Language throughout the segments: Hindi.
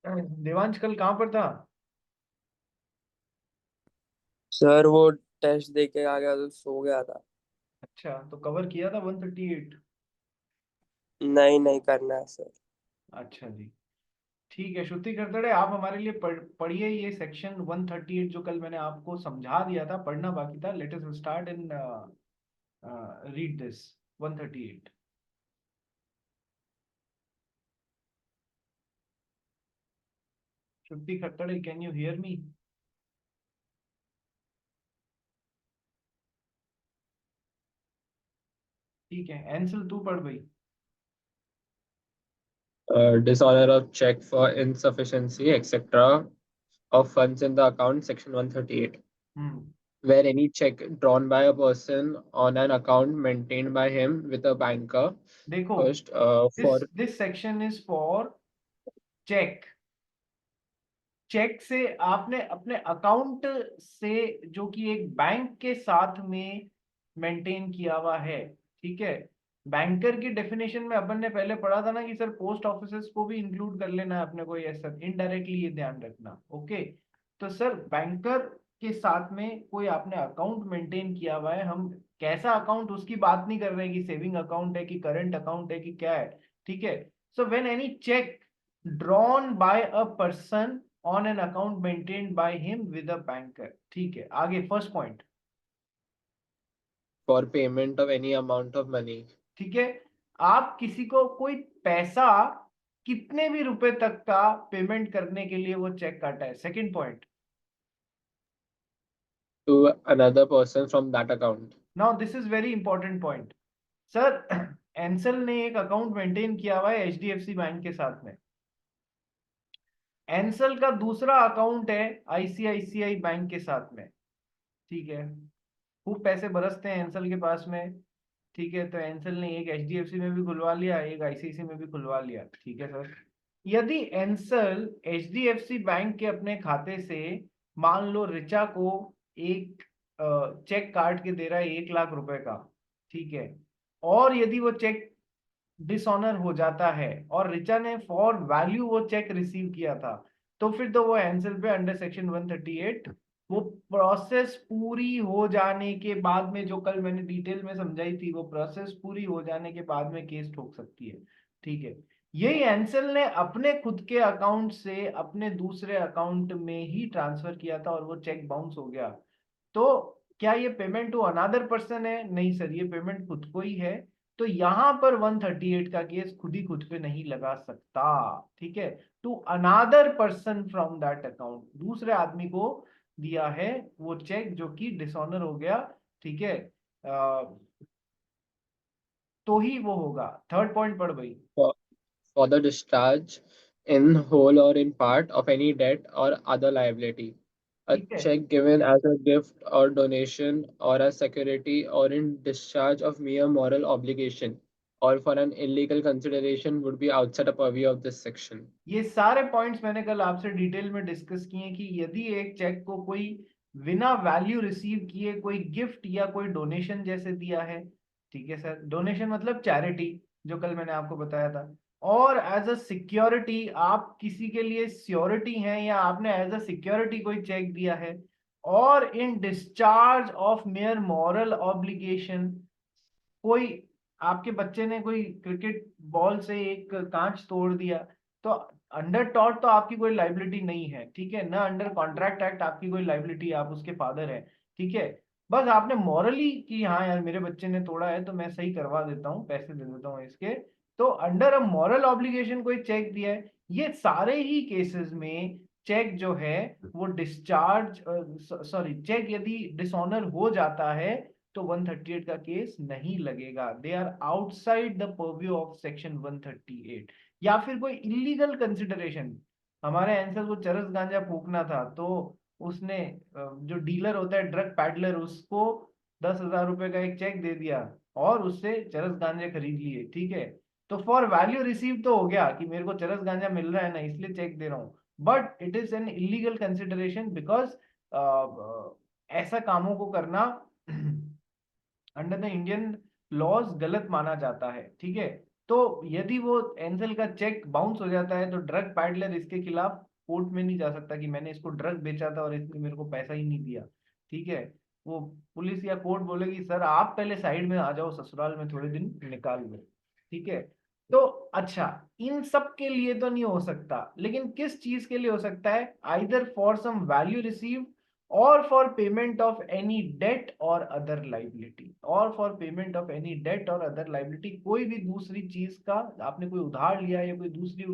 देवांश कल कहाँ पर था? सर वो टेस्ट दे के आ गया तो सो गया था। अच्छा, तो कवर किया था 138? नहीं नहीं करना है सर। अच्छा जी। ठीक है श्रुति खरतड़े, आप हमारे लिए पढ़िए ये सेक्शन 138 जो कल मैंने आपको समझा दिया था, पढ़ना बाकी था। Let us start in read this 138। Shruti Kharatade, can you hear me? ठीक है, एंसल तू पढ़ भाई। Dishonor of check for insufficiency, etc. of funds in the account, section 138. Hmm. Where any check drawn by a person on an account maintained by him with a banker. देखो, First, this for this section is for cheque. Cheque से आपने अपने अकाउंट से, जो कि एक बैंक के साथ में मेंटेन किया हुआ है, ठीक है। बैंकर की डेफिनेशन में अपन ने पहले पढ़ा था ना कि सर पोस्ट ऑफिसेस को भी इंक्लूड कर लेना है अपने को, ये सर इनडायरेक्टली ये ध्यान रखना, ओके। तो सर बैंकर के साथ में कोई आपने अकाउंट मेंटेन किया हुआ है, हम कैसा अकाउंट उसकी बात नहीं कर रहे हैं कि सेविंग अकाउंट है कि करंट अकाउंट है कि क्या है, ठीक है। So when any check drawn by a person on an account maintained by him with a banker, ठीक है। आगे first point, payment of any amount of money ठीक है। आप किसी को कोई पैसा, कितने भी रुपए तक का पेमेंट करने के लिए वो चेक काटा है। Second point, to another person from that account. Now this is very important point. Sir Anselm ने एक अकाउंट मेंटेन किया हुआ है एचडीएफसी बैंक के साथ में। एंसल का दूसरा अकाउंट है आईसीआईसीआई बैंक के साथ में, ठीक है। खूब पैसे बरसते हैं एंसल के पास में, ठीक है। तो एंसल ने एक एचडीएफसी में भी खुलवा लिया, एक आईसीआईसी में भी खुलवा लिया, ठीक है सर। यदि एंसल एचडीएफसी बैंक के अपने खाते से मान लो रिचा को एक चेक काट के दे रहा है 1 लाख रुपए का, ठीक है। और यदि वो चेक डिसऑनर हो जाता है और रिचा ने फॉर वैल्यू वो चेक रिसीव किया था, तो फिर तो वो एंसल पे अंडर सेक्शन 138, वो प्रोसेस पूरी हो जाने के बाद में, जो कल मैंने डिटेल में समझाई थी, वो प्रोसेस पूरी हो जाने के बाद में केस ठोक सकती है, ठीक है। यही एंसल ने अपने खुद के अकाउंट से अपने दूसरे अकाउंट में ही ट्रांसफर किया था और वो चेक बाउंस हो गया। तो क्या ये पेमेंट टू अनदर पर्सन है? नहीं सर, ये पेमेंट खुद को ही है। तो यहां पर 138 का केस खुद ही खुद पे नहीं लगा सकता, ठीक है। To another person from that account, दूसरे आदमी को दिया है वो चेक जो कि डिसऑनर हो गया, ठीक है। तो ही वो होगा। थर्ड पॉइंट पढ़ भाई। for, for the discharge in whole or in part of any debt or other liability. A ठीक है, check given as a gift or donation or as security or in discharge of mere moral obligation or for an illegal consideration would be outside the purview of this section. ये सारे पॉइंट्स मैंने कल आपसे डिटेल में डिस्कस किए कि यदि एक चेक को कोई बिना वैल्यू रिसीव किए कोई गिफ्ट या कोई डोनेशन जैसे दिया है, ठीक है सर, डोनेशन मतलब चैरिटी, जो कल मैंने आपको बताया था, और एज अ सिक्योरिटी आप किसी के लिए श्योरिटी हैं या आपने एज अ सिक्योरिटी कोई चेक दिया है, और इन discharge of mayor moral obligation, कोई आपके बच्चे ने कोई क्रिकेट बॉल से एक कांच तोड़ दिया, तो अंडर टॉट तो आपकी कोई लाइबिलिटी नहीं है, ठीक है ना। अंडर कॉन्ट्रैक्ट एक्ट आपकी कोई लाइबिलिटी, आप उसके फादर है, ठीक है। बस आपने मॉरली कि हाँ यार मेरे बच्चे ने तोड़ा है तो मैं सही करवा देता हूँ, पैसे दे देता हूँ इसके, तो अंडर अ मॉरल ऑब्लिगेशन कोई चेक दिया है, ये सारे ही केसेस में चेक जो है वो डिस्चार्ज, सॉरी, चेक यदि डिसऑनर हो जाता है तो 138 का केस नहीं लगेगा। They are outside the purview of section 138। या फिर कोई इलीगल कंसिडरेशन, हमारे आंसर को चरस गांजा फूकना था, तो उसने जो डीलर होता है ड्रग पैडलर, उसको 10,000 रुपए का एक चेक दे दिया और उससे चरस गांजे खरीद लिए, ठीक है। तो फॉर वैल्यू रिसीव तो हो गया कि मेरे को चरस गांजा मिल रहा है ना, इसलिए चेक दे रहा हूँ, but it is an illegal consideration because ऐसा कामों को करना अंडर द इंडियन लॉज गलत माना जाता है, ठीक है। तो यदि वो एंसल का चेक बाउंस हो जाता है तो ड्रग पैडलर इसके खिलाफ कोर्ट में नहीं जा सकता कि मैंने इसको ड्रग बेचा था और इसने मेरे को पैसा ही नहीं दिया। ठीक है, वो पुलिस या कोर्ट बोलेगी सर आप पहले साइड में आ जाओ, ससुराल में थोड़े दिन निकाल लो। ठीक है, तो अच्छा, इन सब के लिए तो नहीं हो सकता, लेकिन किस चीज के लिए हो सकता है? Either for some value received, or for payment of any debt or other liability, or for payment of any debt or other liability, कोई भी दूसरी चीज का आपने कोई उधार लिया है या कोई दूसरी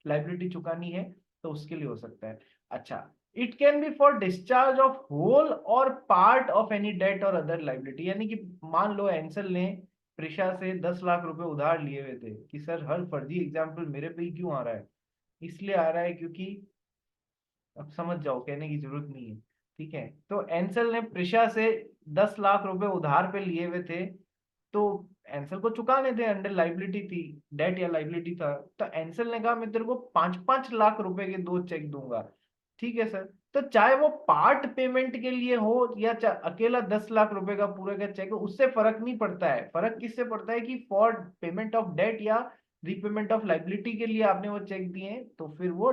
लाइबिलिटी चुकानी है तो उसके लिए हो सकता है। अच्छा, it can be for discharge of whole or part of any debt or other liability, यानी कि मान लो एंसल ने प्रिशा से 10 लाख रुपए उधार लिए हुए थे, कि सर हर फर्जी एग्जाम्पल मेरे पे ही क्यों आ रहा है? इसलिए आ रहा है क्योंकि, अब समझ जाओ, कहने की जरूरत नहीं है। ठीक है, तो एंसल ने प्रिशा से 10 लाख रुपए उधार पे लिए हुए थे, तो एंसल को चुकाने थे, अंडर लाइबिलिटी थी, डेट या लाइबिलिटी था। तो एंसल ने कहा मैं तेरे को 5-5 लाख रुपए के 2 चेक दूंगा। ठीक है सर, तो चाहे वो पार्ट पेमेंट के लिए हो या अकेला 10 लाख रुपए का पूरे का चेक हो, उससे फर्क नहीं पड़ता है। फर्क किससे पड़ता है कि फॉर पेमेंट ऑफ डेट या रीपेमेंट ऑफ लाइबिलिटी के लिए आपने वो चेक दिए, तो फिर वो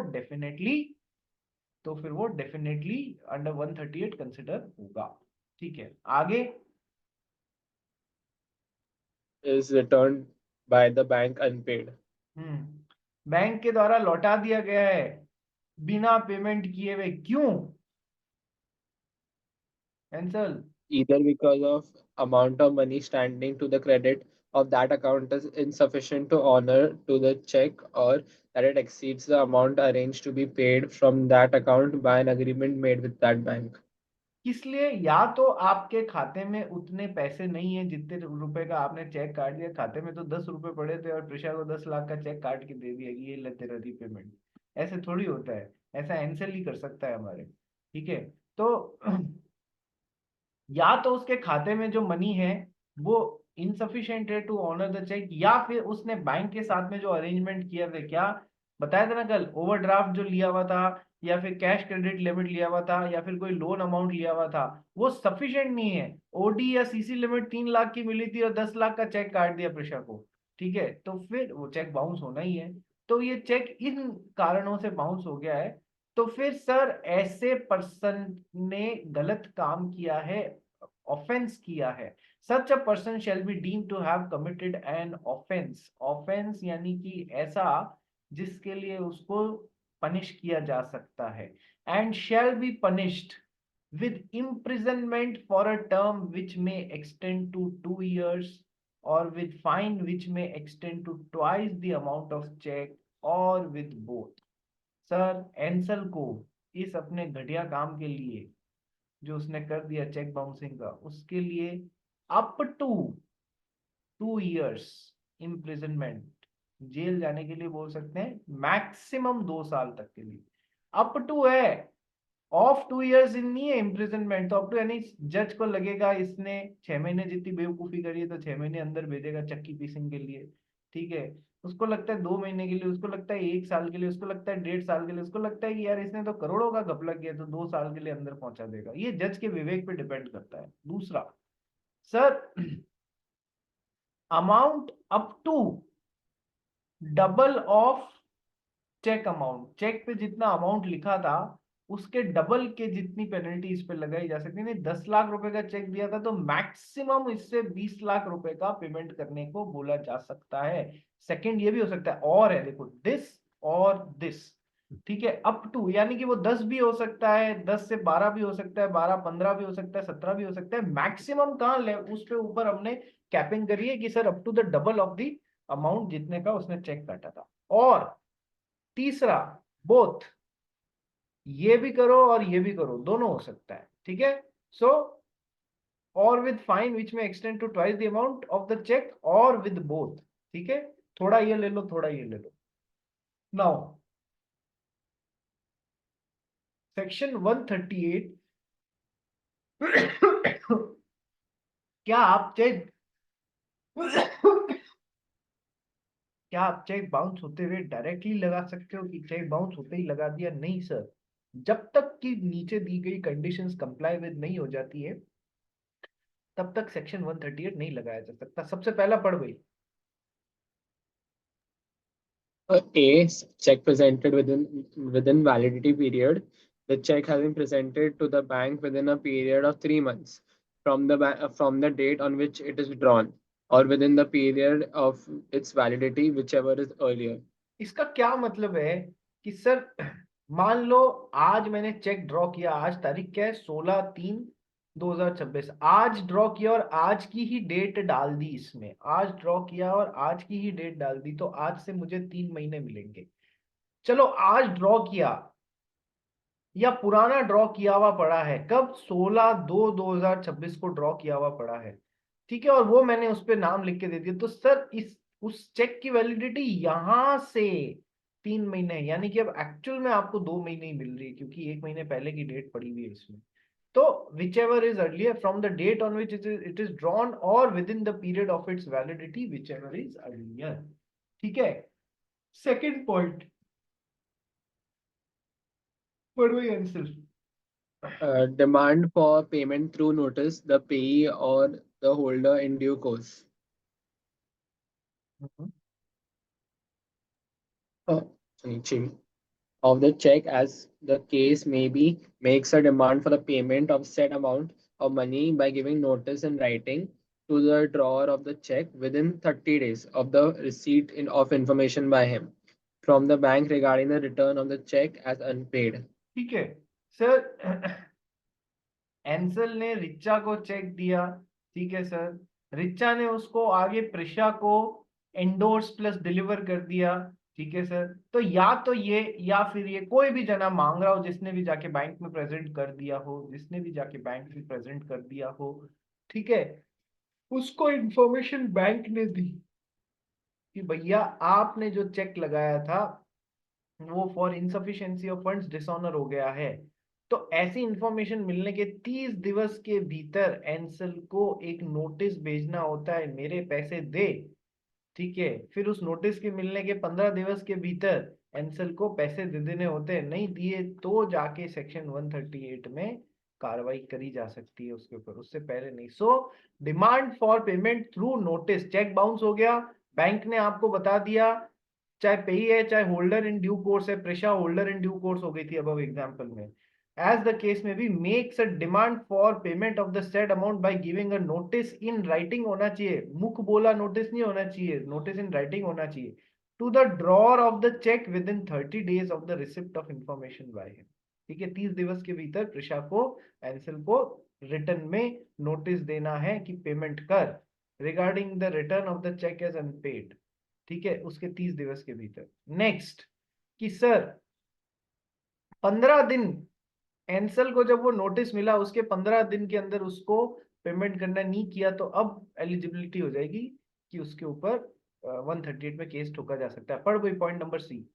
डेफिनेटली अंडर 138 कंसिडर होगा। ठीक है, आगे। is returned by the bank unpaid. Bank के द्वारा लौटा दिया गया है बिना पेमेंट किए हुए, क्यों answer? Either because of amount of money standing to the credit of that account is insufficient to honor to the check, or that it exceeds the amount arranged to be paid from that account by an agreement made with that bank. इसलिए या तो आपके खाते में उतने पैसे नहीं है जितने रुपए का आपने चेक काट दिया, खाते में तो 10 रुपए पड़े थे और प्रिशा को 10 लाख का चेक काट के दे दिया कि ये ले तेरा रीपेमेंट। ऐसे थोड़ी होता है, ऐसा एंसल ही कर सकता है हमारे। ठीक है, तो या तो उसके खाते में जो मनी है वो इनसफिशिएंट है टू ऑनर द चेक, या फिर उसने बैंक के साथ में जो अरेंजमेंट किया था, क्या बताया था ना कल, ओवरड्राफ्ट जो लिया हुआ था, या फिर कैश क्रेडिट लिमिट लिया हुआ था, या फिर कोई लोन अमाउंट लिया हुआ था, वो सफिशिएंट नहीं है। ओडी या सीसी लिमिट 3 लाख की मिली थी और 10 लाख का चेक काट दिया प्रेशा को। ठीक है, तो फिर वो चेक बाउंस होना ही है। तो ये चेक इन कारणों से बाउंस हो गया है। तो फिर सर ऐसे पर्सन ने गलत काम किया है, ऑफेंस किया है। Such a person shall be deem to have committed an offence. Offence यानी कि ऐसा जिसके लिए उसको पनिश किया जा सकता है, and shall be punished with imprisonment for a term which may extend to 2 years, or with fine which may extend to twice the amount of check, or with both। Sir Anselm को इस अपने घटिया काम के लिए जो उसने कर दिया चेक बाउंसिंग का, उसके लिए अप टू 2 years इम्प्रिजनमेंट, जेल जाने के लिए बोल सकते हैं, मैक्सिमम 2 साल तक के लिए। अप टू है, ऑफ 2 years इन नहीं है इम्प्रिजनमेंट। तो अप टू यानी जज को लगेगा इसने 6 महीने जितनी बेवकूफी करी है तो 6 महीने अंदर भेजेगा चक्की पीसिंग के लिए। ठीक है, उसको लगता है 2 महीने के लिए, उसको लगता है 1 साल के लिए, उसको लगता है 1.5 साल के लिए, उसको लगता है कि यार इसने तो करोड़ों का घपला किया तो 2 साल के लिए अंदर पहुंचा देगा। ये जज के विवेक पे डिपेंड करता है। दूसरा sir, amount up to double of cheque amount, cheque पे जितना अमाउंट लिखा था उसके डबल के जितनी पेनल्टी इस पे लगाई जा सकती है। 10 लाख रुपए का चेक दिया था तो मैक्सिमम इससे 20 लाख रुपए का पेमेंट करने को बोला जा सकता है। सेकंड ये भी हो सकता है, और है देखो, दिस और दिस। ठीक है, अप टू यानी कि वो 10 भी हो सकता है, 10 से 12 भी हो सकता है, 12-15 भी हो सकता है, 17 भी हो सकता है। मैक्सिमम कहाँ ले उस पे ऊपर हमने कैपिंग करी है कि sir up to the double of the amount जितने का उसने चेक काटा था। और तीसरा, बोथ, ये भी करो और ये भी करो, दोनों हो सकता है। ठीक है, सो और with fine which may extend to twice the amount of the cheque, or with both. ठीक है, थोड़ा ये ले लो, थोड़ा ये ले लो। Now section 138। क्या आप चेक क्या आप चेक बाउंस होते हुए डायरेक्टली लगा सकते हो कि चेक बाउंस होते ही लगा दिया? नहीं सर, जब तक कि नीचे दी गई कंडीशंस कंप्लाई विद नहीं हो जाती है तब तक सेक्शन 138 नहीं लगाया जा सकता। सबसे पहला पढ़ भाई। A check presented within validity period. The check has been presented to the bank within a period of 3 months from the date on which it is drawn, or within the period of its validity, whichever is earlier. इसका क्या मतलब है कि सर मान लो आज मैंने चेक ड्रॉ किया, आज तारीख क्या है, 16/3/2026, आज ड्रॉ किया और आज की ही डेट डाल दी, इसमें आज ड्रॉ किया और आज की ही डेट डाल दी, तो आज से मुझे 3 महीने मिलेंगे। चलो आज ड्रॉ किया या पुराना ड्रॉ किया हुआ पड़ा है, कब, 16/2/2026 को ड्रॉ किया हुआ पड़ा है, ठीक है, और वो मैंने उस पर नाम लिख के दे दिया, तो सर इस उस चेक की वैलिडिटी यहां से 3 महीने है, यानी कि अब एक्चुअल में आपको 2 महीने ही मिल रही है, क्योंकि 1 महीने पहले की डेट पड़ी हुई है इसमें। तो whichever is earlier from the date on which it is drawn or within the period of its validity, whichever is earlier, ठीक है। सेकंड पॉइंट, पढ़ो ये answer. Demand for payment through notice, the payee or the holder in due course. Niche of the check, as the case may be, makes a demand for the payment of said amount of money by giving notice in writing to the drawer of the check within 30 days of the receipt of information by him from the bank regarding the return of the check as unpaid. ठीक है सर, एंसल ने रिचा को चेक दिया, ठीक है सर, रिचा ने उसको आगे प्रिशा को एंडोर्स प्लस डिलीवर कर दिया, ठीक है सर, तो या तो ये या फिर ये कोई भी जना मांग रहा हो, जिसने भी जाके बैंक में प्रेजेंट कर दिया हो, जिसने भी जाके बैंक में प्रेजेंट कर दिया हो, ठीक है, उसको इंफॉर्मेशन बैंक ने दी कि भैया आपने जो चेक लगाया था वो for insufficiency of funds dishonour हो गया है। तो ऐसी इंफॉर्मेशन मिलने के 30 दिवस के भीतर एंसल को एक नोटिस भेजना होता है, मेरे पैसे दे, ठीक है, फिर उस नोटिस के मिलने के 15 दिवस के भीतर एंसल को पैसे दे देने होते हैं, नहीं दिए तो जाके सेक्शन 138 में कार्रवाई करी जा सकती है उसके ऊपर, उससे पहले नहीं। So demand for payment through notice, cheque bounce हो गया, बैंक ने आपको बता दिया, चाहे पेई है चाहे होल्डर इन ड्यू कोर्स है, Presha holder in due course हो गई थी अबव एग्जांपल में, एज द केस में भी, makes a demand for payment of the said amount by giving a notice in writing, होना चाहिए, मुख बोला नोटिस नहीं होना चाहिए, नोटिस इन राइटिंग होना चाहिए, to the drawer of the cheque within 30 days of the receipt of information by him, ठीक है, 30 दिवस के भीतर प्रेशा को, एंसल को रिटर्न में नोटिस देना है कि पेमेंट कर, regarding the return of the cheque as unpaid, ठीक है, उसके 30 दिवस के भीतर। नेक्स्ट कि सर 15 दिन, एंसल को जब वो नोटिस मिला उसके 15 दिन के अंदर उसको पेमेंट करना नहीं किया, तो अब एलिजिबिलिटी हो जाएगी कि उसके ऊपर 138 में केस ठोका जा सकता है। पढ़ वही point number C.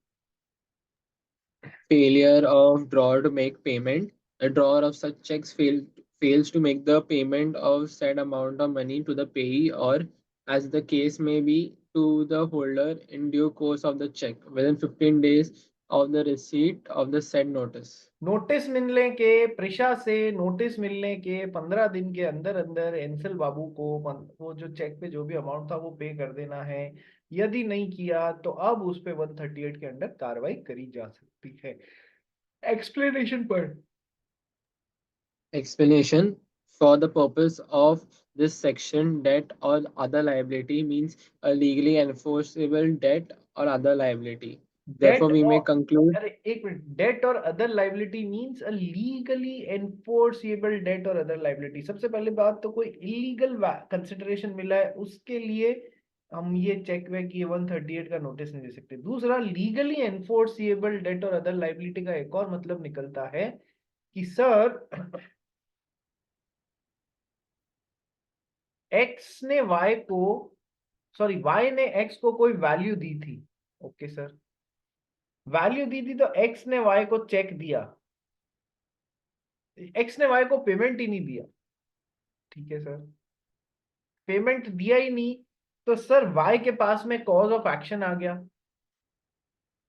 Failure of drawer to make payment. A drawer of such checks fails to make the payment of said amount of money to the payee, or, as the case may be, to the holder in due course of the check within 15 days of the receipt of the said notice. Notice मिलने के, प्रिशा से नोटिस मिलने के 15 दिन के अंदर अंदर एंसल बाबू को वो जो चेक पे जो भी अमाउंट था वो पे कर देना है, यदि नहीं किया तो अब उस पे 138 के अंडर कार्रवाई करी जा सकती है। एक्सप्लेनेशन पर। Explanation: for the purpose of this section, debt or other liability means a legally enforceable debt or other liability. Therefore, debt we may और, conclude. अरे एक minute, debt or other liability means a legally enforceable debt or other liability. सबसे पहले बात तो कोई इलीगल कंसिडरेशन मिला है उसके लिए हम ये चेक वे कि 138 का नोटिस नहीं दे सकते। दूसरा, legally enforceable debt or other liability का एक और मतलब निकलता है कि सर एक्स ने वाई को, सॉरी वाई ने एक्स को कोई वैल्यू दी थी, ओके सर, वैल्यू दी थी तो एक्स ने वाई को चेक दिया, एक्स ने वाई को पेमेंट ही नहीं दिया, ठीक है सर, पेमेंट दिया ही नहीं, तो सर वाई के पास में कॉज ऑफ एक्शन आ गया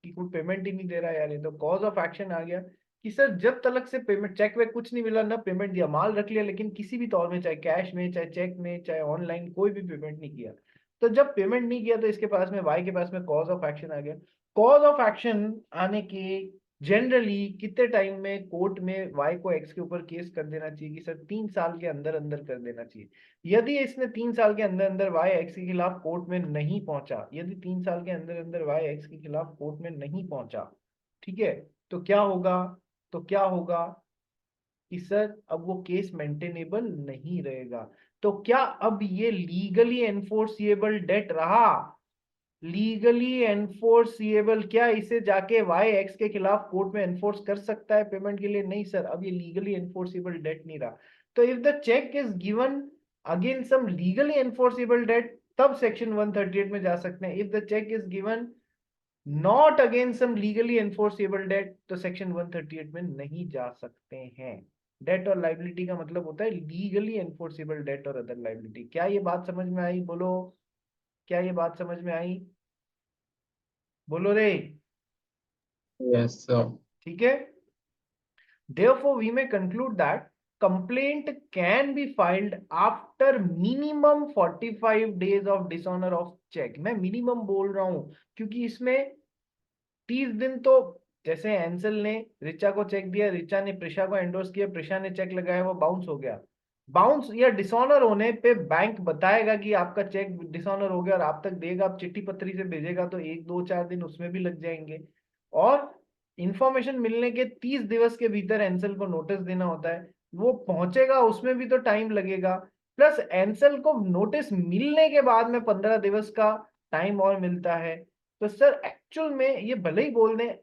कि कोई पेमेंट ही नहीं दे रहा यार, ये तो कॉज ऑफ एक्शन आ गया कि सर जब तलक से पेमेंट, चेक वेक कुछ नहीं मिला ना, पेमेंट दिया, माल रख लिया, लेकिन किसी भी तौर में, चाहे कैश में चाहे चेक में चाहे ऑनलाइन, कोई भी पेमेंट नहीं किया, तो जब पेमेंट नहीं किया तो इसके पास में वाई के पास में कॉज ऑफ एक्शन आ गया। कॉज ऑफ एक्शन आने के जनरली कितने टाइम में कोर्ट में वाई को एक्स के ऊपर केस कर देना चाहिए कि सर 3 साल के अंदर अंदर कर देना चाहिए। यदि इसने 3 साल के अंदर अंदर वाई एक्स के खिलाफ कोर्ट में नहीं पहुंचा, यदि 3 साल के अंदर अंदर वाई एक्स के खिलाफ कोर्ट में नहीं पहुंचा, ठीक है, तो क्या होगा, तो क्या होगा कि सर अब वो केस मेंटेनेबल नहीं रहेगा। तो क्या अब ये लीगली एनफोर्सिएबल डेट रहा? लीगली एनफोर्सिएबल, क्या इसे जाके वाई एक्स के खिलाफ कोर्ट में एनफोर्स कर सकता है पेमेंट के लिए? नहीं सर, अब ये लीगली एनफोर्सिबल डेट नहीं रहा। तो if the cheque is given against some legally enforceable debt, तब सेक्शन 138 में जा सकते हैं। If the cheque is given not against some legally enforceable debt, तो सेक्शन 138 में नहीं जा सकते हैं। डेट और लाइबिलिटी का मतलब होता है legally enforceable date or other liability. क्या ये बात समझ में आई? बोलो, क्या ये बात समझ में आई? बोलो रे। Yes, so ठीक है। Therefore, we may conclude that complaint can be filed after minimum 45 days of dishonor of check। मैं minimum बोल रहा हूं क्योंकि इसमें 30 दिन तो, जैसे एंसल ने रिचा को चेक दिया, रिचा ने प्रिशा को एंडोर्स किया, प्रिशा ने चेक लगाया, वो बाउंस हो गया। बाउंस या डिसऑनर होने पे बैंक बताएगा कि आपका चेक डिसऑनर हो गया और आप तक देगा, आप चिट्ठी पत्री से भेजेगा तो 1 2 4 दिन उसमें भी लग जाएंगे। और इंफॉर्मेशन मिलने के 30 दिवस के भीतर एंसल को नोटिस देना होता है, वो पहुंचेगा उसमें भी तो टाइम लगेगा। प्लस एंसल को नोटिस मिलने के बाद में 15 दिवस का टाइम और मिलता है। तो सर एक्चुअल में ये भले ही बोल दें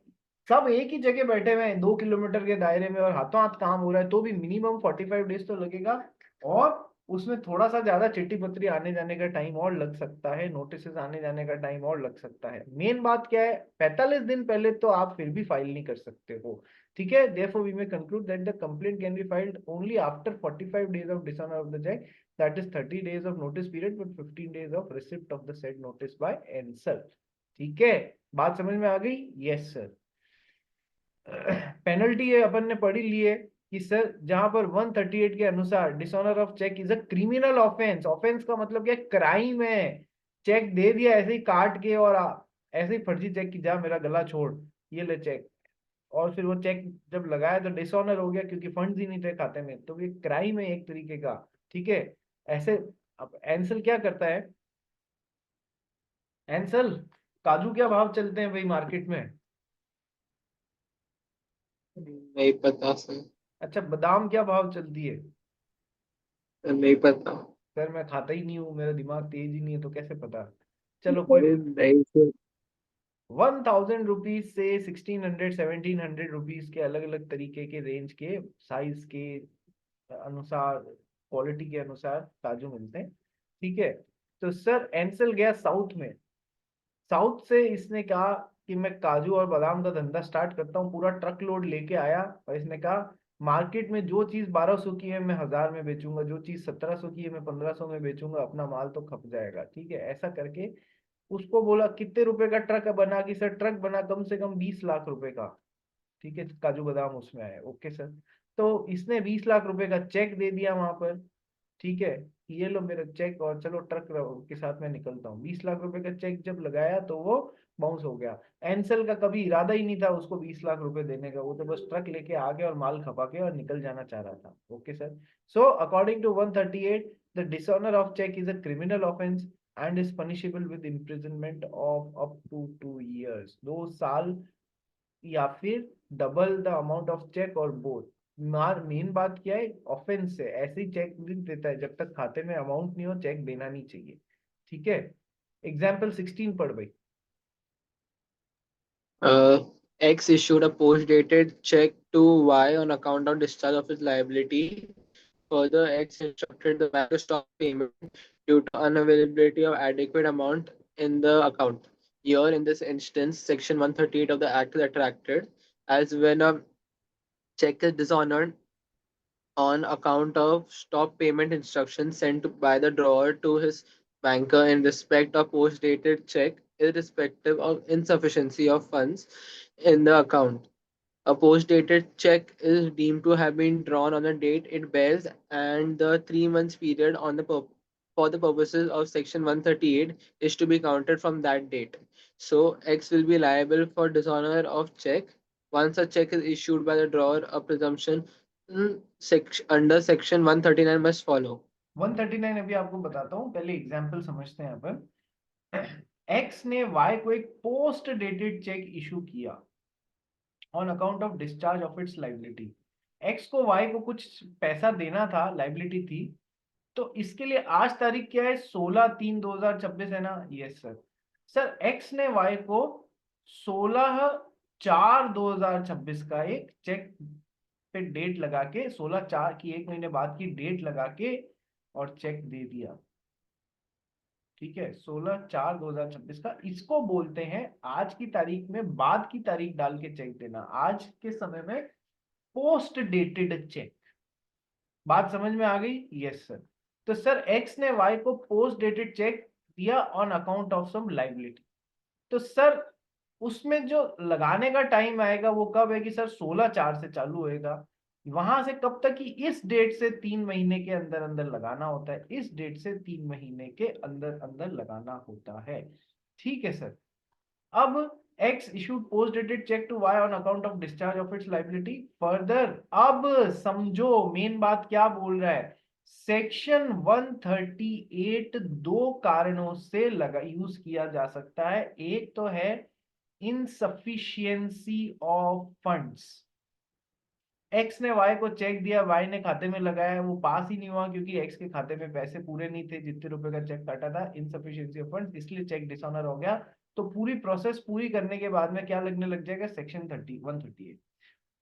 सब एक ही जगह बैठे हुए हैं 2 किलोमीटर के दायरे में और हाथों हाथ काम हो रहा है, तो भी मिनिमम 45 डेज तो लगेगा। और उसमें थोड़ा सा ज्यादा चिट्ठी पत्री आने जाने का टाइम और लग सकता है, नोटिस आने जाने का टाइम और लग सकता है। मेन बात क्या है, 45 दिन पहले तो आप फिर भी फाइल नहीं कर सकते हो। ठीक है। therefore we may conclude that the complaint can be filed only after 45 days of dishonor of the check, that is 30 days of notice period but 15 days of receipt of the said notice by answer। ठीक है, बात समझ में आ गई? Yes sir. पेनल्टी है अपन ने पढ़ी ली है कि सर जहां पर 138 के अनुसार dishonour of cheque is a criminal offence. Offence का मतलब क्या? क्राइम है। चेक दे दिया ऐसे ही काट के और ऐसे ही फर्जी चेक की जा मेरा गला छोड़, ये ले चेक, और फिर वो चेक जब लगाया तो डिसऑनर हो गया क्योंकि फंड्स ही नहीं थे खाते में, तो ये क्राइम है एक तरीके का। ठीक है। ऐसे अब एंसल क्या करता है? एंसल, काजू क्या भाव चलते हैं भाई मार्केट में? नहीं पता सर। अच्छा, बादाम क्या भाव चलती है? नहीं पता। सर मैं खाता ही नहीं हूँ, मेरा दिमाग तेज ही नहीं है, तो कैसे पता। चलो कोई नहीं नहीं सर। 1000 रुपीज से 1600 1700 रुपीज के अलग अलग तरीके के रेंज के साइज के अनुसार, क्वालिटी के अनुसार काजू मिलते हैं। ठीक है। तो सर एंसल गया साउथ में, साउथ से इसने कहा कि मैं काजू और बादाम का धंधा स्टार्ट करता हूँ, पूरा ट्रक लोड लेके आया और इसने कहा मार्केट में जो चीज 1200 की है मैं 1000 में बेचूंगा, जो चीज 1700 की है मैं 1500 में बेचूंगा, अपना माल तो खप जाएगा। ठीक है, ऐसा करके उसको बोला कितने रुपए का ट्रक बना, कि सर ट्रक बना कम से कम 20 लाख रुपए का। ठीक है, काजू बादाम उसमें आए, ओके सर। तो इसने 20 लाख रुपए का चेक दे दिया वहां पर। ठीक है, ये लो मेरा चेक और चलो ट्रक के साथ मैं निकलता हूँ। 20 लाख रुपए का चेक जब लगाया तो वो बाउंस हो गया। एंसल का कभी इरादा ही नहीं था उसको 20 लाख रुपए देने का, वो तो बस ट्रक लेके आ गया और माल खपा के और निकल जाना चाह रहा था। Okay sir. So according to 138 the dishonour of cheque is a criminal offence and is punishable with imprisonment of up to 2 years, 2 साल, या फिर double the amount of cheque or both. मार मेन बात क्या है, ऑफेंस है, ऐसे ही चेक भी देता है जब तक खाते में अमाउंट नहीं हो चेक देना नहीं चाहिए। ठीक है। एग्जाम्पल 16 पढ़ भाई। X issued a post-dated check to Y on account of discharge of his liability. Further, X instructed the bank to stop payment due to unavailability of adequate amount in the account. Here, in this instance, Section 138 of the Act is attracted as when a check is dishonored on account of stop payment instructions sent by the drawer to his banker in respect of post-dated check, irrespective of insufficiency of funds in the account. A post-dated check is deemed to have been drawn on the date it bears and the 3 months period on the for the purposes of section 138 is to be counted from that date. So X will be liable for dishonor of check once a check is issued by the drawer. A presumption under section 139 must follow. 139 अभी आपको बताता हूँ, पहले एग्जाम्पल समझते हैं अपन। एक्स ने वाई को एक पोस्ट डेटेड चेक इशू किया on account of discharge of its liability. X को वाई को कुछ पैसा देना था, लाइबिलिटी थी, तो इसके लिए आज तारीख क्या है, 16/3/2026 है ना? Yes sir. सर एक्स ने वाई को 16/4/2026 का एक चेक पे डेट लगा के, 16/4 की, एक महीने बाद की डेट लगा के और चेक दे दिया। ठीक है, 16/4/2026 का, इसको बोलते हैं आज की तारीख में बाद की तारीख डाल के चेक देना, आज के समय में पोस्ट डेटेड चेक। बात समझ में आ गई? Yes sir. तो सर एक्स ने वाई को पोस्ट डेटेड चेक दिया on account of some liability. तो सर उसमें जो लगाने का टाइम आएगा वो कब है कि सर 16/4 से चालू होएगा, वहां से कब तक कि इस डेट से 3 महीने के अंदर अंदर लगाना होता है, इस डेट से 3 महीने के अंदर अंदर लगाना होता है। ठीक है सर। अब X issued post dated check to Y on account of discharge of its liability further। अब समझो मेन बात क्या बोल रहा है, सेक्शन 138 दो कारणों से लगा यूज किया जा सकता है। एक तो है इनसफिशियंसी ऑफ फंड्स। एक्स ने वाई को चेक दिया, वाई ने खाते में लगाया, वो पास ही नहीं हुआ क्योंकि एक्स के खाते में पैसे पूरे नहीं थे जितने रुपए का चेक काटा था, इनसफिशियंसी ऑफ फंड्स, इसलिए चेक डिसऑनर हो गया। तो पूरी प्रोसेस पूरी करने के बाद में क्या लगने लग जाएगा, सेक्शन 138।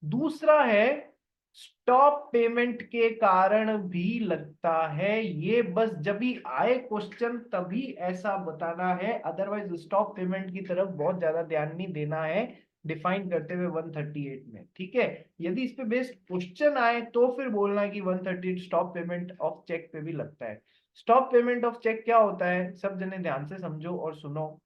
दूसरा है स्टॉप पेमेंट के कारण भी लगता है, ये बस जब भी आए क्वेश्चन तभी ऐसा बताना है, अदरवाइज स्टॉप पेमेंट की तरफ बहुत ज्यादा ध्यान नहीं देना है डिफाइन करते हुए 138 में। ठीक है, यदि इस पे बेस्ड क्वेश्चन आए तो फिर बोलना कि 138 स्टॉप पेमेंट ऑफ चेक पे भी लगता है। स्टॉप पेमेंट ऑफ चेक क्या होता है, सब जने ध्यान से समझो और सुनो,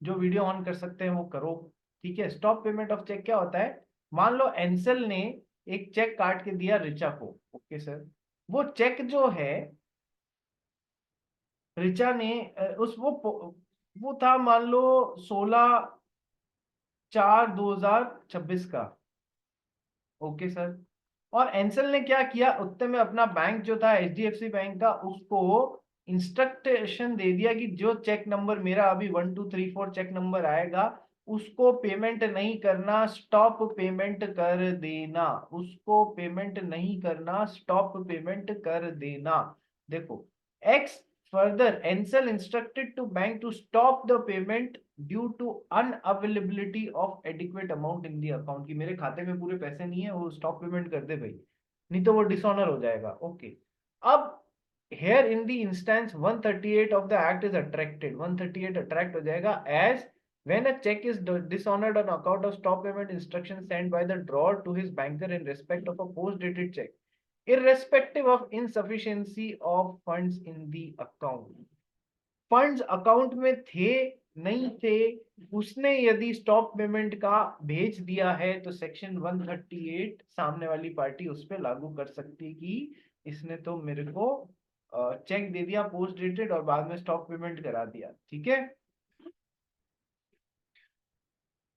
जो वीडियो ऑन कर सकते हैं वो करो। ठीक है, स्टॉप पेमेंट ऑफ चेक क्या होता है, मान लो एंसल ने एक चेक काट के दिया रिचा को। ओके सर, वो चेक जो है रिचा ने उस वो था मान लो 16/4/2026 का। ओके सर, और एंसल ने क्या किया, उत्तर में अपना बैंक जो था एचडीएफसी बैंक का, उसको इंस्ट्रक्शन दे दिया कि जो चेक नंबर मेरा अभी 1234 चेक नंबर आएगा उसको पेमेंट नहीं करना, स्टॉप पेमेंट कर देना, उसको पेमेंट नहीं करना, स्टॉप पेमेंट कर देना। देखो, X further Ansal instructed to bank to stop the payment due to unavailability of adequate amount in the account, की मेरे खाते में पूरे पैसे नहीं है, वो स्टॉप पेमेंट कर दे भाई, नहीं तो वो डिसऑनर हो जाएगा। ओके, अब here in the instance 138 of the act is attracted, 138 attract हो जाएगा as when a check is dishonored on account of stop payment instruction sent by the drawer to his banker in respect of a post dated check irrespective of insufficiency of funds in the account। Funds account में थे नहीं थे, उसने यदि स्टॉप पेमेंट का भेज दिया है तो सेक्शन 138 सामने वाली पार्टी उस पर लागू कर सकती है कि इसने तो मेरे को चेक दे दिया पोस्ट डेटेड और बाद में स्टॉप पेमेंट करा दिया। ठीक है,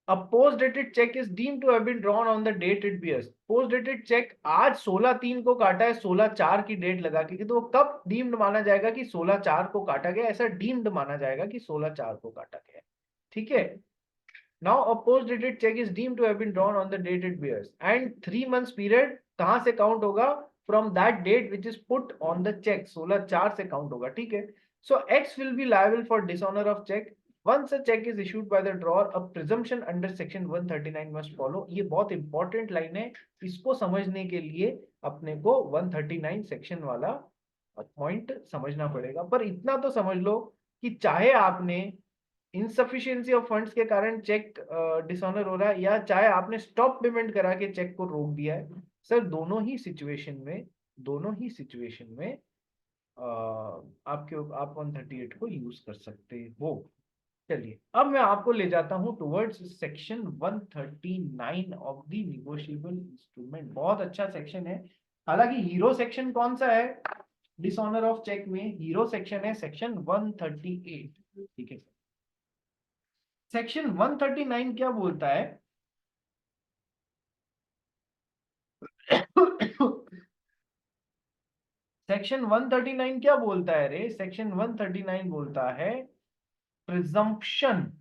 A post dated check is deemed to have been drawn on the date it bears। Post dated check आज 16/3 को काटा है, 16/4 की डेट लगा के, तो वो कब डीम्ड माना जाएगा कि 16/4 को काटा गया, ऐसा डीम्ड माना जाएगा कि 16/4 को काटा गया। ठीक है, now a post dated check is deemed to have been drawn on the date it bears and 3 months period कहां से काउंट होगा, from that date which is put on the check, 16/4 से काउंट होगा। ठीक है, so X will be liable for dishonor of check once a check is issued by the drawer, a presumption under section 139 must follow। ये बहुत इंपॉर्टेंट लाइन है, इसको समझने के लिए अपने को 139 सेक्शन वाला पॉइंट समझना पड़ेगा। पर इतना तो समझ लो कि चाहे आपने इनसफिशियंसी ऑफ फंड्स के कारण चेक डिसऑनर हो रहा है या चाहे आपने स्टॉप पेमेंट करा के चेक को रोक दिया है, सर दोनों ही सिचुएशन में, दोनों ही सिचुएशन में आप 138 को यूज कर सकते हो। चलिए अब मैं आपको ले जाता हूं towards section 139 of the negotiable instrument. बहुत अच्छा सेक्शन है, हालांकि हीरो सेक्शन कौन सा है, डिसऑनर ऑफ चेक में हीरो सेक्शन है सेक्शन 138, ठीक है। सेक्शन 139 क्या बोलता है? सेक्शन 139 क्या बोलता है रे? सेक्शन 139 बोलता है presumption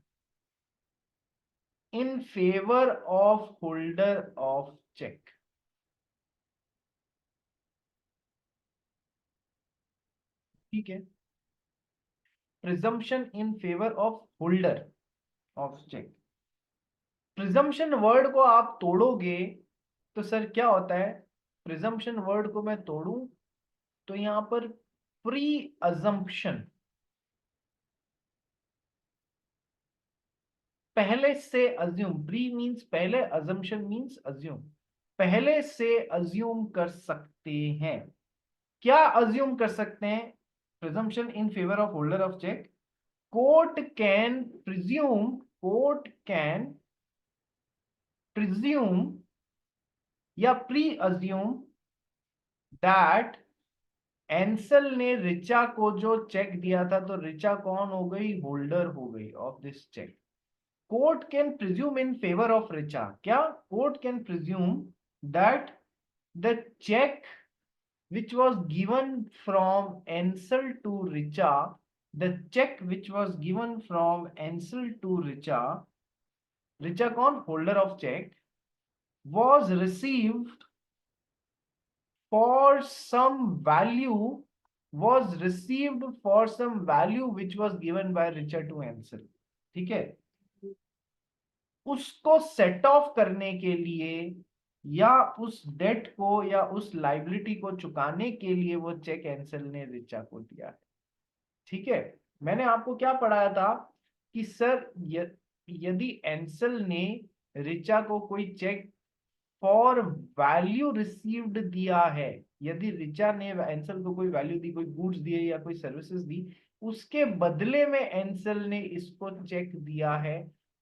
in favour of holder of cheque. ठीक है, presumption in favour of holder of cheque. Presumption word को आप तोड़ोगे तो सर क्या होता है? प्रिजम्पशन वर्ड को मैं तोड़ूं तो यहां पर प्री अजम्पशन, पहले से अज्यूम, प्री मींस पहले, अजम्पशन मींस अज्यूम, पहले से अज्यूम कर सकते हैं। क्या अज्यूम कर सकते हैं? Presumption in favour of holder of cheque, court can presume, court can presume या प्री अज्यूम दैट एंसल ने रिचा को जो चेक दिया था, तो रिचा कौन हो गई? होल्डर हो गई of this cheque. Court can presume in favour of Richa, क्या? Court can presume that the cheque which was given from Ansel to Richa, the check which was given from Ansel to Richa, Richa कौन? Holder of check, was received for some value, was received for some value which was given by Richa to Ansel। ठीक है, उसको सेट ऑफ करने के लिए या उस डेट को या उस लाइबिलिटी को चुकाने के लिए वो चेक एंसल ने रिचा को दिया है। ठीक है, मैंने आपको क्या पढ़ाया था कि सर यदि एंसल ने रिचा को कोई चेक फॉर वैल्यू रिसीव्ड दिया है, यदि रिचा ने एंसल को कोई वैल्यू दी, कोई गुड्स दिए या कोई सर्विसेज दी, उसके बदले में एंसल ने इसको चेक दिया है,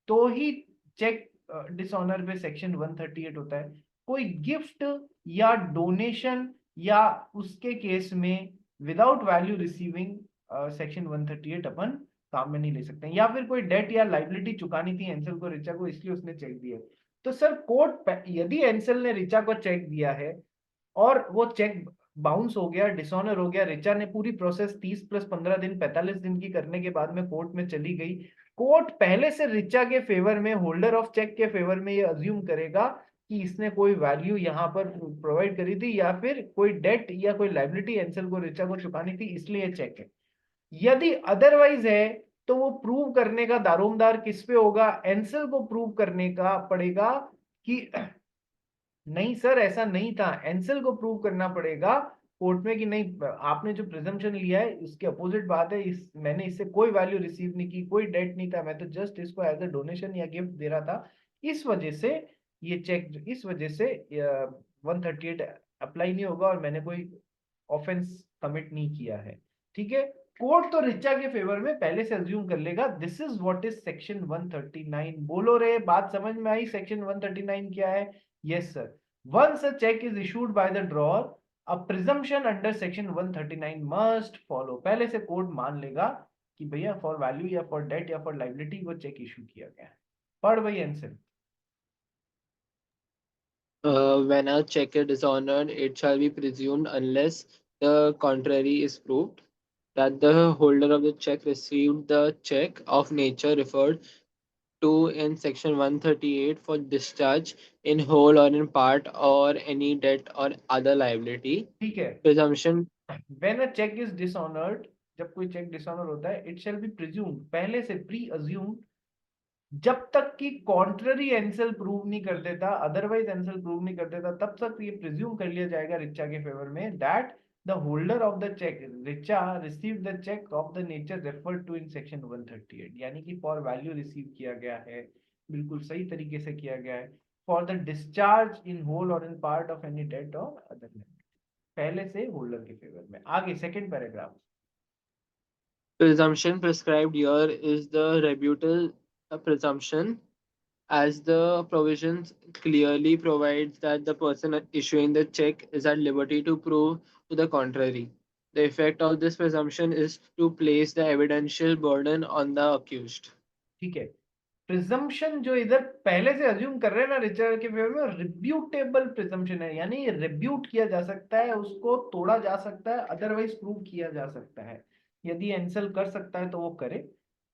तो ही चेक डिसऑनर पे सेक्शन 138 होता है। कोई गिफ्ट या डोनेशन या उसके केस में विदाउट वैल्यू रिसीविंग सेक्शन 138 अपन काम में नहीं ले सकते। या फिर कोई डेट या लाइबिलिटी चुकानी थी एंसल को रिचा को, इसलिए उसने चेक दिया। तो सर कोर्ट, यदि एंसल ने रिचा को चेक दिया है और वो चेक बाउंस हो गया, डिसऑनर हो गया, रिचा ने पूरी प्रोसेस 30 + 15 दिन 45 दिन की करने के बाद में कोर्ट में चली गई, कोर्ट पहले से रिचा के फेवर में, होल्डर ऑफ चेक के फेवर में ये अज्यूम करेगा कि इसने कोई वैल्यू यहां पर प्रोवाइड करी थी या फिर कोई डेट या कोई लाइबिलिटी एंसल को रिचा को चुकानी थी, इसलिए चेक है। यदि अदरवाइज है तो वो प्रूव करने का दारोमदार किस पे होगा? एंसल को प्रूव करने का पड़ेगा कि नहीं सर ऐसा नहीं था। एंसल को प्रूव करना पड़ेगा कोर्ट में कि नहीं, आपने जो प्रिजम्पशन लिया है उसके अपोजिट बात है, मैंने इससे कोई वैल्यू रिसीव नहीं की, कोई डेट नहीं था, मैं तो जस्ट इसको एज अ डोनेशन या गिफ्ट दे रहा था, इस वजह से ये चेक, इस वजह से 138 अप्लाई नहीं होगा और मैंने कोई ऑफेंस कमिट नहीं किया है। ठीक है, कोर्ट तो रिचा के फेवर में पहले से अज्यूम कर लेगा। This is what is section 139। बोलो रे, बात समझ में आई? सेक्शन 139 क्या है? Yes sir, once a check is issued by the drawer, a presumption under section 139 must follow। पहले से कोर्ट मान लेगा कि भैया फॉर वैल्यू या फॉर डेट या फॉर लाइबिलिटी वो चेक इशू किया गया है। पढ़ भाई answer. When a check is dishonored, it shall be presumed, unless the contrary is proved, that the holder of the check received the check of nature referred to in section 138 for discharge in whole or in part or any debt or other liability. ठीक है, Presumption. when a check is dishonored, जब कोई चेक डिसऑनर होता है, इट शैल बी प्रिज्यूम्ड, पहले से प्री अज्यूम्ड, जब तक कि कॉन्ट्ररी एंसल प्रूव नहीं कर देता, अदरवाइज एंसल प्रूव नहीं कर देता, तब तक ये प्रिज्यूम कर लिया जाएगा रिचा के फेवर में that the holder of the cheque Richa receive the cheque of the nature referred to in section 138। यानी कि फॉर वैल्यू रिसीव किया गया है, बिल्कुल सही तरीके से किया गया है, for the discharge in whole or in part of any debt or other, पहले से होल्डर के फेवर में। आगे second paragraph. Presumption prescribed here is the rebuttal presumption, as the provisions clearly provides that the person issuing the check is at liberty to prove to the contrary. The effect of this presumption is to place the evidential burden on the accused. ठीक है, प्रिजम्पशन जो इधर पहले से अज्यूम कर रहे हैं ना रिचर्ड के फेवर में, रिब्यूटेबल प्रिजम्पशन है, यानी रिब्यूट किया जा सकता है, उसको तोड़ा जा सकता है, अदरवाइज प्रूव किया जा सकता है। यदि एंसल कर सकता है तो वो करे,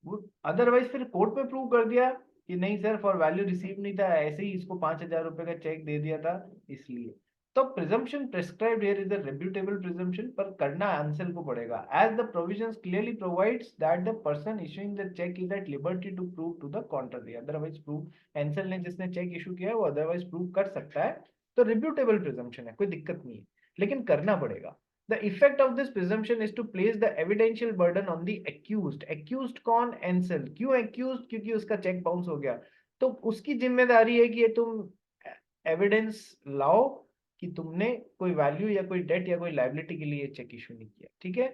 वो अदरवाइज फिर कोर्ट में प्रूव कर दिया कि नहीं सर फॉर वैल्यू रिसीव नहीं था, ऐसे ही इसको 5,000 रुपए का चेक दे दिया था इसलिए। तो presumption prescribed here is a rebuttable presumption, पर करना आंसर को पड़ेगा, as the provisions clearly provides that the person issuing the cheque is at liberty to prove to the contrary, otherwise prove Ansal ने जिसने चेक इशू किया है वो अदरवाइज प्रूव कर सकता है, तो रिप्यूटेबल प्रिजम्पशन है, कोई दिक्कत नहीं है, लेकिन करना पड़ेगा। The effect of this presumption is to place the evidential burden on the accused. Accused कौन? एंसल। क्यों accused? क्योंकि उसका चेक बाउंस हो गया, तो उसकी जिम्मेदारी है कि ये तुम एविडेंस लाओ कि तुमने कोई वैल्यू या कोई डेट या कोई लाइबिलिटी के लिए चेक इशू नहीं किया, ठीक है।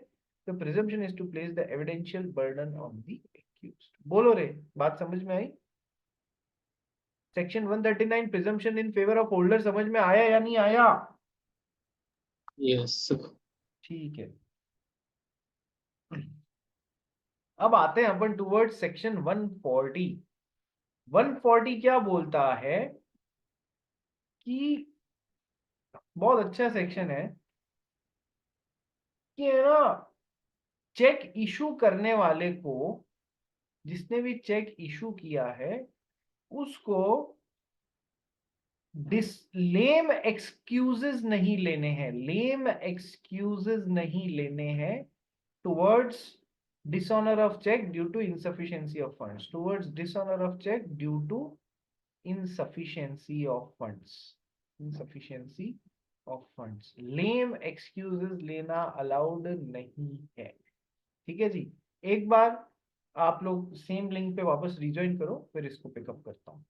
तो presumption is to place the evidential burden on the accused. बोलो रे, बात समझ में आई? Section 139 presumption in favour of holder समझ में आया या नहीं आया? Yes. ठीक है, अब आते हैं अपन टुवर्ड्स सेक्शन 140। 140 क्या बोलता है कि बहुत अच्छा सेक्शन है कि है ना, चेक इशू करने वाले को, जिसने भी चेक इशू किया है उसको लेम एक्सक्यूजेस नहीं लेने हैं, लेम एक्सक्यूजेस नहीं लेने हैं towards dishonour of cheque due to insufficiency of funds, towards dishonour of cheque due to insufficiency of funds, insufficiency of funds, lame excuses लेना अलाउड नहीं है, ठीक है जी। एक बार आप लोग सेम लिंक पे वापस रिज्वाइन करो, फिर इसको पिकअप करता हूं।